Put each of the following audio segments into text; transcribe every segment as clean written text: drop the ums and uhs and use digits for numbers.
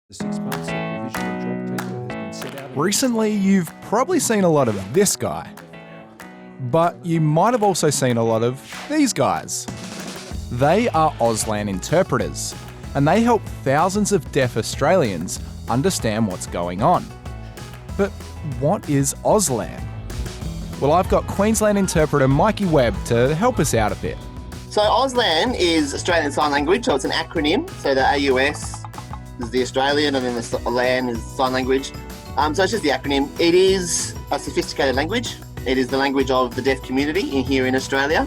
The 6 months that provisional job paper has been set out. Recently, you've probably seen a lot of this guy. But you might have also seen a lot of these guys. They are Auslan interpreters, and they help thousands of deaf Australians understand what's going on. But what is Auslan? Well, I've got Queensland interpreter Mikey Webb to help us out a bit. So Auslan is Australian Sign Language, so it's an acronym. So the AUS is the Australian, and then the LAN is Sign Language. So it's just the acronym. It is a sophisticated language. It is the language of the deaf community here in Australia.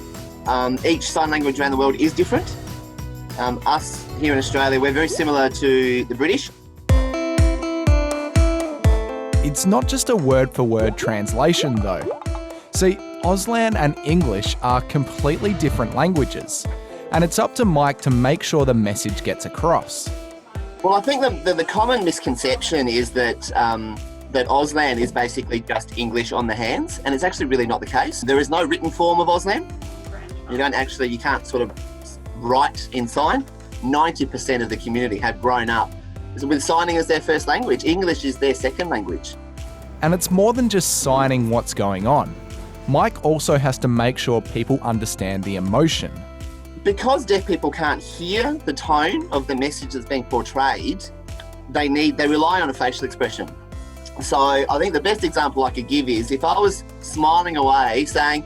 Each sign language around the world is different. Us here in Australia, we're very similar to the British. It's not just a word-for-word translation, though. See, Auslan and English are completely different languages, and it's up to Mike to make sure the message gets across. Well, I think the common misconception is that that Auslan is basically just English on the hands, and it's actually really not the case. There is no written form of Auslan. You can't sort of write in sign. 90% of the community have grown up with signing as their first language. English is their second language. And it's more than just signing what's going on. Mike also has to make sure people understand the emotion. Because deaf people can't hear the tone of the message that's being portrayed, they rely on a facial expression. So I think the best example I could give is if I was smiling away saying,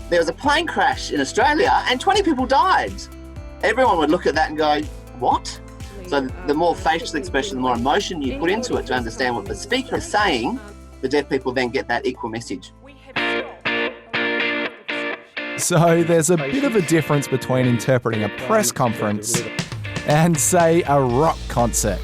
there was a plane crash in Australia and 20 people died. Everyone would look at that and go, what? So the more facial expression, the more emotion you put into it to understand what the speaker is saying, the deaf people then get that equal message. So there's a bit of a difference between interpreting a press conference and, say, a rock concert.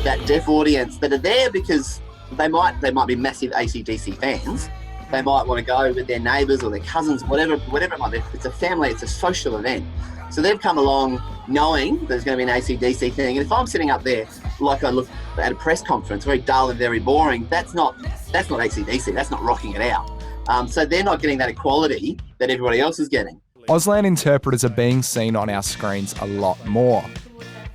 That deaf audience that are there because they might be massive AC/DC fans. They might want to go with their neighbours or their cousins, whatever it might be. It's a family, it's a social event. So they've come along knowing there's going to be an AC/DC thing. And if I'm sitting up there like I look at a press conference, very dull and very boring, that's not AC/DC, that's not rocking it out. So they're not getting that equality that everybody else is getting. Auslan interpreters are being seen on our screens a lot more.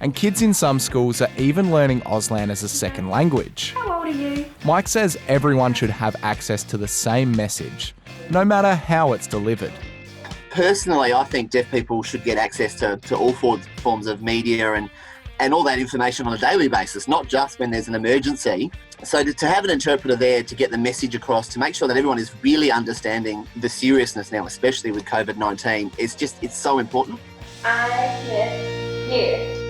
And kids in some schools are even learning Auslan as a second language. How old are you? Mike says everyone should have access to the same message, no matter how it's delivered. Personally, I think deaf people should get access to all forms of media and all that information on a daily basis, not just when there's an emergency. So to have an interpreter there to get the message across, to make sure that everyone is really understanding the seriousness now, especially with COVID-19, it's so important. I miss you.